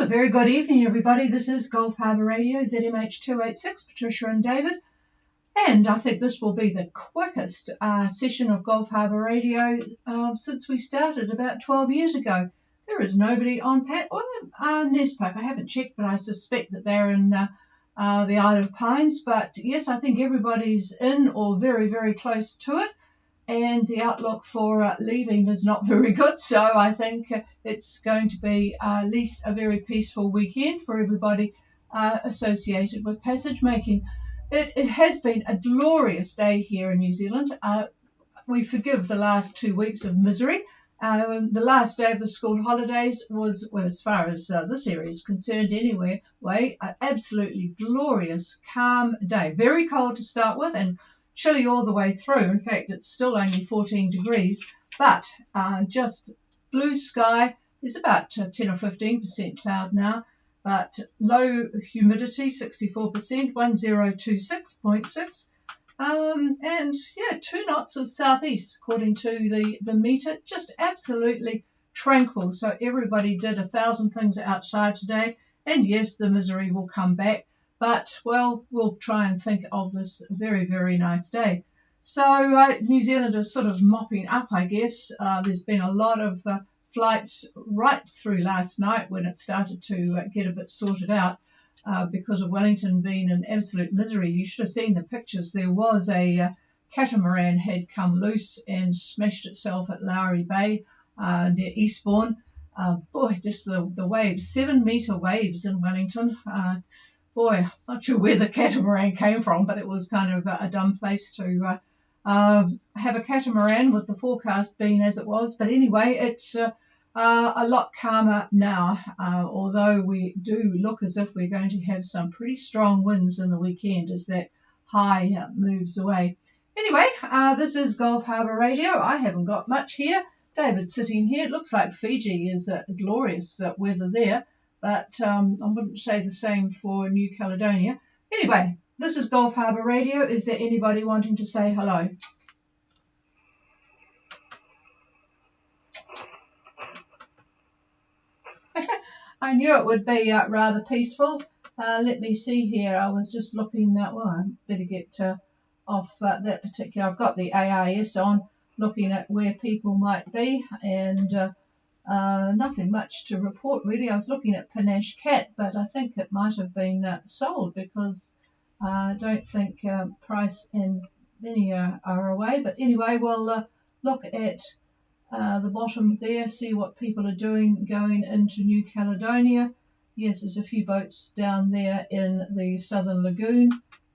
A very good evening, everybody. This is Gulf Harbour Radio, ZMH286, Patricia and David. And I think this will be the quickest session of Gulf Harbour Radio since we started about 12 years ago. There is nobody on NESPAC. I haven't checked, but I suspect that they're in the Isle of Pines. But yes, I think everybody's in or very, very close to it. And the outlook for leaving is not very good, so I think it's going to be at least a very peaceful weekend for everybody associated with passage making. It has been a glorious day here in New Zealand. We forgive the last 2 weeks of misery. The last day of the school holidays was, well, as far as this area is concerned anyway, an absolutely glorious, calm day. Very cold to start with and chilly all the way through. In fact, it's still only 14 degrees, but just blue sky. There's about 10 or 15% cloud now, but low humidity, 64%, 1026.6, and yeah, 2 knots of southeast according to the meter. Just absolutely tranquil. So everybody did 1,000 things outside today, and yes, the misery will come back. But, well, we'll try and think of this very, very nice day. So New Zealand is sort of mopping up, I guess. There's been a lot of flights right through last night when it started to get a bit sorted out because of Wellington being in absolute misery. You should have seen the pictures. There was a catamaran had come loose and smashed itself at Lowry Bay near Eastbourne. Boy, just the waves, 7-metre waves in Wellington. Boy, not sure where the catamaran came from, but it was kind of a dumb place to have a catamaran with the forecast being as it was. But anyway, it's a lot calmer now, although we do look as if we're going to have some pretty strong winds in the weekend as that high moves away. Anyway, this is Gulf Harbour Radio. I haven't got much here. David's sitting here. It looks like Fiji is glorious weather there. But I wouldn't say the same for New Caledonia. Anyway, this is Gulf Harbour Radio. Is there anybody wanting to say hello? I knew it would be rather peaceful. Let me see here. I was just looking that well, I better get off that particular. I've got the AIS on, looking at where people might be, and nothing much to report really. I was looking at Panache Cat, but I think it might have been sold because I don't think Price and Benny are away. But anyway, we'll look at the bottom there, see what people are doing going into New Caledonia. Yes, there's a few boats down there in the Southern Lagoon,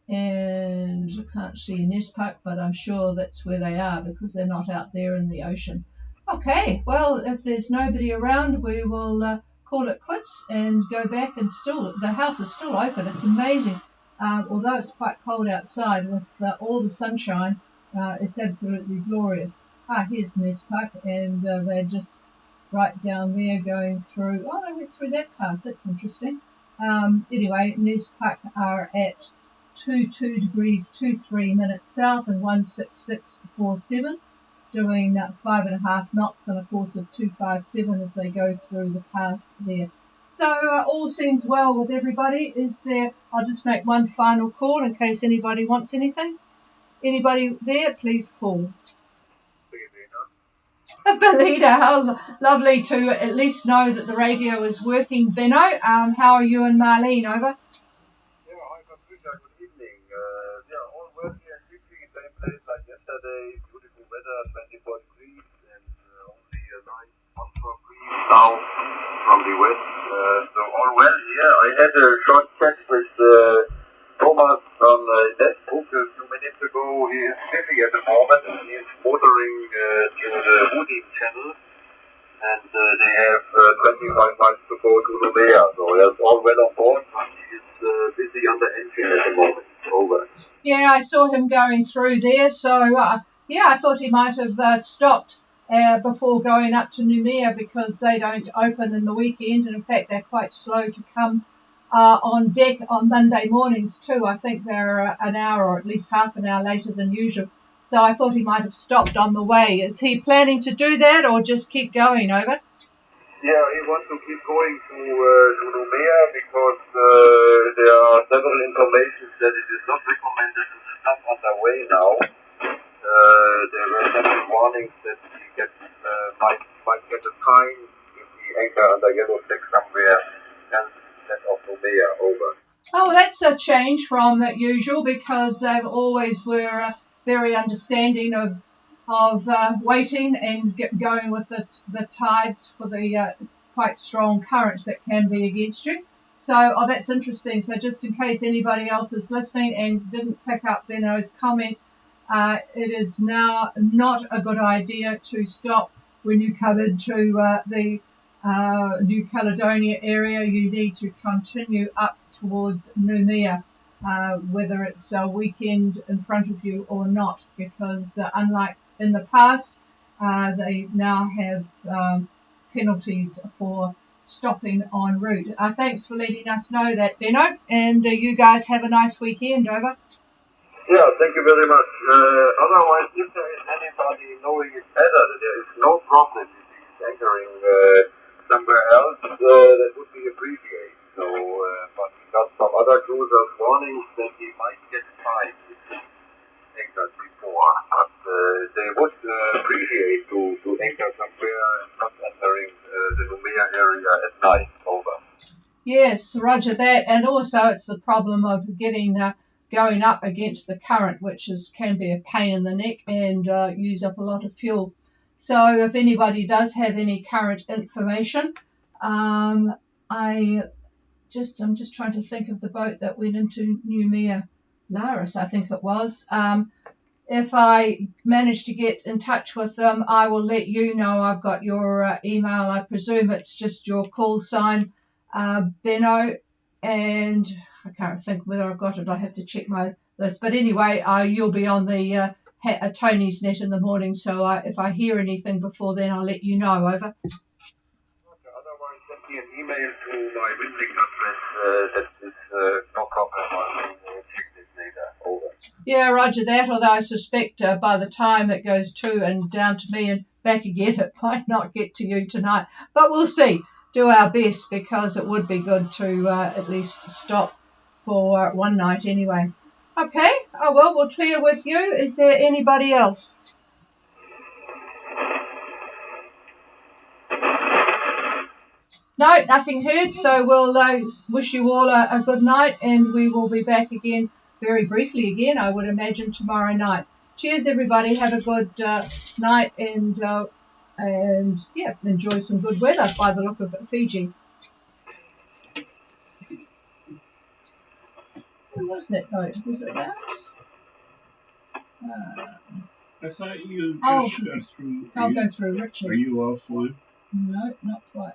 and I can't see NESPAC, but I'm sure that's where they are because they're not out there in the ocean. Okay, well, if there's nobody around, we will call it quits and go back, and still, the house is still open. It's amazing. Although it's quite cold outside with all the sunshine, it's absolutely glorious. Here's NESPAC, and they're just right down there going through. Oh, they went through that pass. That's interesting. Anyway, NESPAC are at 22 degrees 23 minutes south and 16647. Doing 5.5 knots on a course of 257 as they go through the pass there. So all seems well with everybody. Is there? I'll just make one final call in case anybody wants anything. Anybody there? Please call. Belida, how lovely to at least know that the radio is working. Benno, how are you and Marlene? Over. Yeah, hi, Patricia. Good evening. All working and sleeping in the same place like yesterday. Beautiful weather, 24 degrees, and only a nice onshore breeze now from the west. So all well here. I had a short chat with Thomas on NESPAC a few minutes ago. He is busy at the moment. He is motoring to the Wooding Channel, and they have 25 miles to go to Lumea. So that's all well on board, but he is busy on the engine at the moment. Over. Yeah, I saw him going through there, so yeah, I thought he might have stopped before going up to Numea because they don't open in the weekend, and in fact they're quite slow to come on deck on Monday mornings too. I think they're an hour or at least half an hour later than usual. So I thought he might have stopped on the way. Is he planning to do that or just keep going? Over? Yeah, he wants to keep going to Numea because there are several informations that it is not recommended to stop on the way now. There were several warnings that he might get a fine if he anchor under yellow flag somewhere else instead of Numea. Over. Oh, that's a change from usual because they've always were very understanding of waiting and going with the tides for the quite strong currents that can be against you. So, oh, that's interesting. So, just in case anybody else is listening and didn't pick up Benno's comment, it is now not a good idea to stop when you come into the New Caledonia area. You need to continue up towards Numea, whether it's a weekend in front of you or not, because unlike in the past, they now have penalties for stopping en route. Thanks for letting us know that, Benno, and you guys have a nice weekend. Over. Yeah, thank you very much. Otherwise, if there is anybody knowing it better, that there is no problem if he's anchoring somewhere else, that would be appreciated. So, but we got some other cruisers warnings that he might get fined if he anchored before. But they would appreciate to anchor somewhere and not entering the Numea area at night. Over. Yes, roger that. And also it's the problem of getting going up against the current, which can be a pain in the neck and use up a lot of fuel. So if anybody does have any current information, I'm just trying to think of the boat that went into Numea, Laris, I think it was. If I manage to get in touch with them, I will let you know. I've got your email. I presume it's just your call sign, Benno, and I can't think whether I've got it. I have to check my list. But anyway, you'll be on the Tony's net in the morning, so if I hear anything before then, I'll let you know. Over. Otherwise, send me an email to my Windlink address. That is no problem. I'll check this later. Over. Yeah, roger that, although I suspect by the time it goes to and down to me and back again, it might not get to you tonight. But we'll see. Do our best, because it would be good to at least stop for one night anyway. Okay, oh well, we'll clear with you. Is there anybody else? No, nothing heard, so we'll wish you all a good night, and we will be back again very briefly again, I would imagine, tomorrow night. Cheers, everybody. Have a good night, and yeah, enjoy some good weather by the look of Fiji. Who was that note? Was it ours? I thought you just go through. I'll go through Richard. Are you offline? No, not quite.